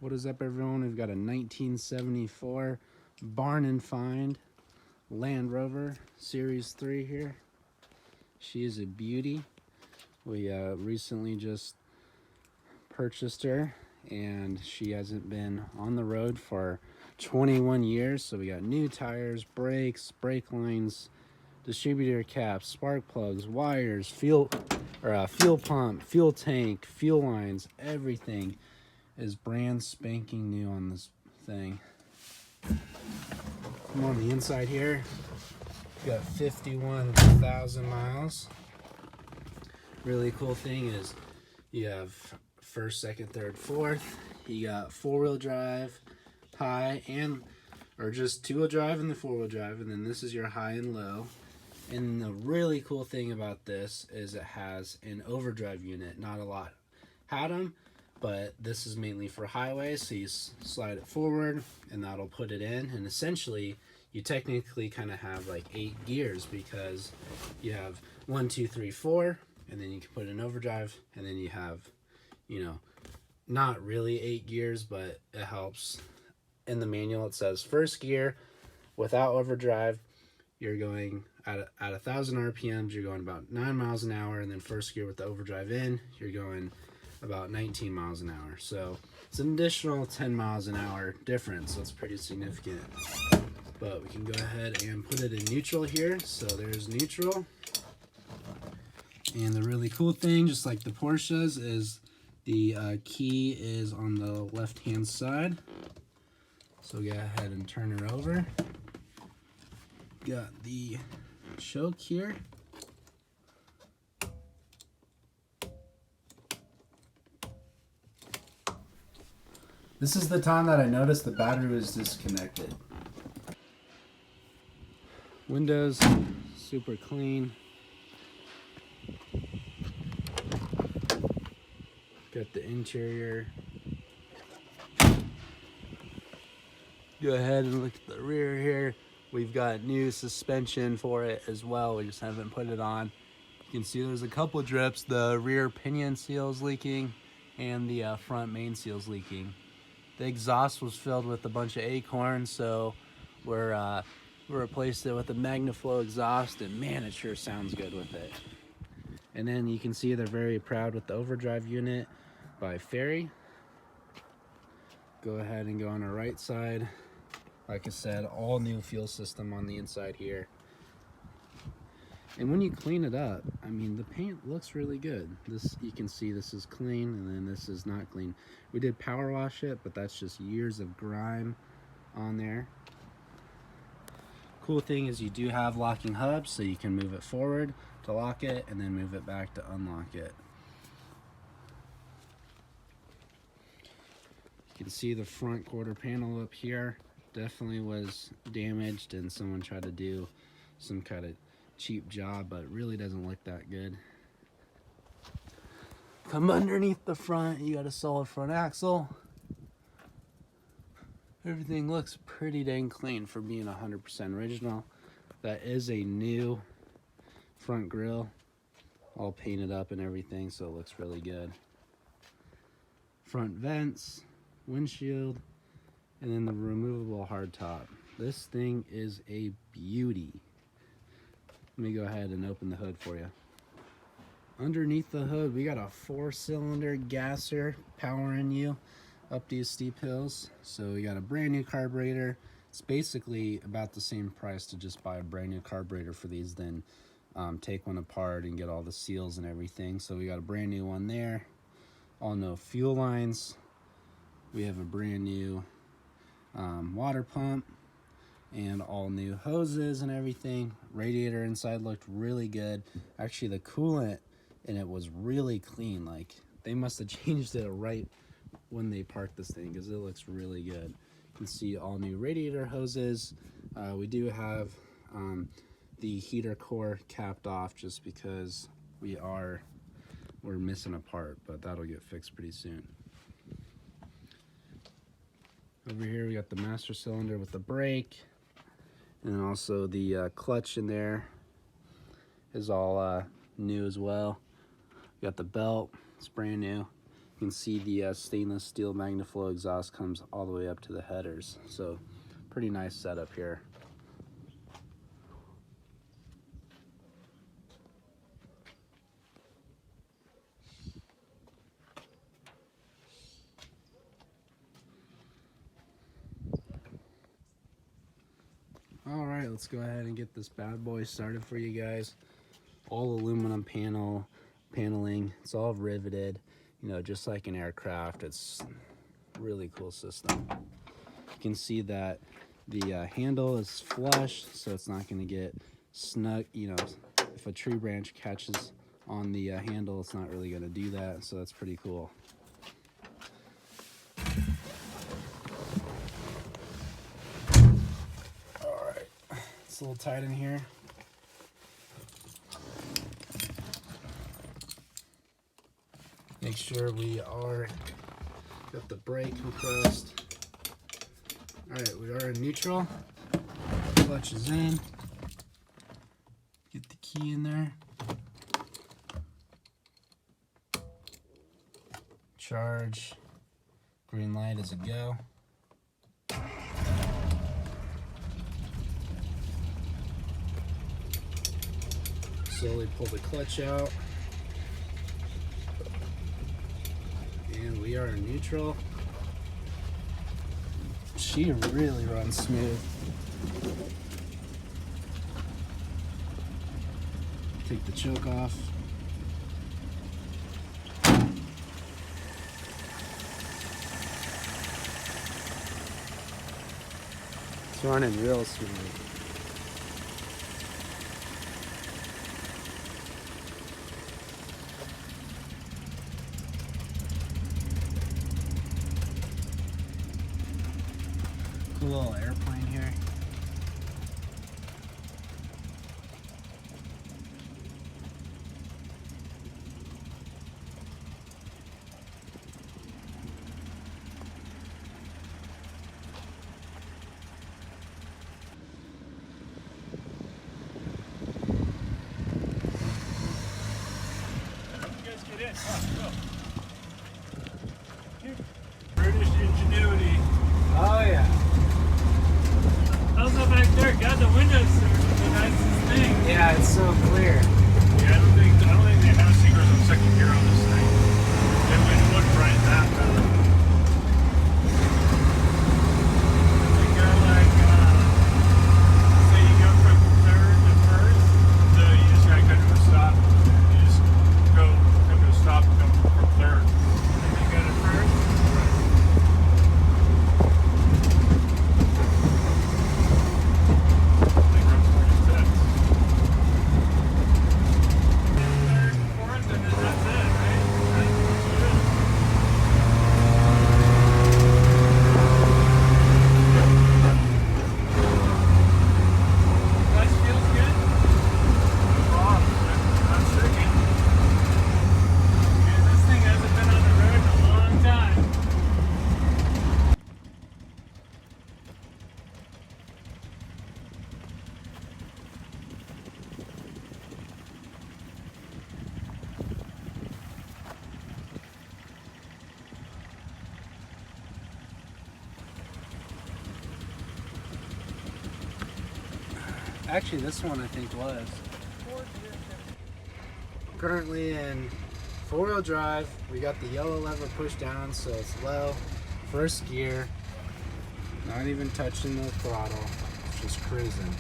What is up, everyone? We've got a 1974 Barn and Find Land Rover Series 3 here. She is a beauty. We recently just purchased her, and she hasn't been on the road for 21 years. So we got new tires, brakes, brake lines, distributor caps, spark plugs, wires, fuel pump, fuel tank, fuel lines. Everything is brand spanking new on this thing. Come on the inside here. We got 51,000 miles. Really cool thing is you have first, second, third, fourth. You got four-wheel drive, high, or just two-wheel drive and the four-wheel drive, and then this is your high and low. And the really cool thing about this is it has an overdrive unit. Not a lot had them, but this is mainly for highways. So you slide it forward and that'll put it in, and essentially you technically kind of have like 8 gears, because you have 1, 2, 3, 4, and then you can put it in overdrive, and then you have, you know, not really 8 gears, but it helps. In the manual it says first gear without overdrive you're going at 1,000 RPMs, you're going about 9 miles an hour, and then first gear with the overdrive in, you're going about 19 miles an hour. So it's an additional 10 miles an hour difference, so it's pretty significant. But we can go ahead and put it in neutral here. So there's neutral. And the really cool thing, just like the Porsches, is the key is on the left-hand side. So go ahead and turn her over. Got the choke here. This is the time that I noticed the battery was disconnected. Windows, super clean. Got the interior. Go ahead and look at the rear here. We've got new suspension for it as well. We just haven't put it on. You can see there's a couple drips. The rear pinion seal is leaking, and the front main seal is leaking. The exhaust was filled with a bunch of acorns, so we replaced it with a MagnaFlow exhaust, and man, it sure sounds good with it. And then you can see they're very proud with the overdrive unit by Ferry. Go ahead and go on our right side. Like I said, all new fuel system on the inside here. And when you clean it up, I mean, the paint looks really good. This, you can see this is clean, and then this is not clean. We did power wash it, but that's just years of grime on there. Cool thing is you do have locking hubs, so you can move it forward to lock it and then move it back to unlock it. You can see the front quarter panel up here definitely was damaged, and someone tried to do some kind of cheap job, but it really doesn't look that good. Come underneath the front, you got a solid front axle. Everything looks pretty dang clean for being 100% original. That is a new front grille, all painted up and everything, so it looks really good. Front vents, windshield, and then the removable hardtop. This thing is a beauty. Let me go ahead and open the hood for you. Underneath the hood, we got a 4-cylinder gasser powering you up these steep hills. So we got a brand new carburetor. It's basically about the same price to just buy a brand new carburetor for these than take one apart and get all the seals and everything. So we got a brand new one there. All no fuel lines. We have a brand new water pump and all new hoses and everything. Radiator inside looked really good. Actually, the coolant in it was really clean. Like, they must have changed it right when they parked this thing, because it looks really good. You can see all new radiator hoses. We do have the heater core capped off just because we're missing a part, but that'll get fixed pretty soon. Over here we got the master cylinder with the brake, and also the clutch in there is all new as well. We got the belt, it's brand new. You can see the stainless steel MagnaFlow exhaust comes all the way up to the headers. So pretty nice setup here. All right, let's go ahead and get this bad boy started for you guys. All aluminum paneling. It's all riveted, you know, just like an aircraft. It's a really cool system. You can see that the handle is flush, so it's not going to get snug. You know, if a tree branch catches on the handle, it's not really going to do that. So that's pretty cool. It's a little tight in here. Make sure we are got the brake compressed. Alright, we are in neutral. Clutch is in. Get the key in there. Charge. Green light is a go. Slowly pull the clutch out, and we are in neutral. She really runs smooth. Take the choke off. It's running real smooth. Little airplane here. You guys get in. British ingenuity. Oh yeah. How's that back there? God, the windows are the nicest thing. Yeah, it's so clear. Yeah, I don't think they have secrets on second gear on this thing. It wouldn't look right that bad. They go like, say you go from third to first, so you just gotta come to a stop. You just come to a stop and go from third. And then go to first. Right. Actually, this one I think was. Currently in four-wheel drive. We got the yellow lever pushed down, so it's low. First gear. Not even touching the throttle. It's just cruising.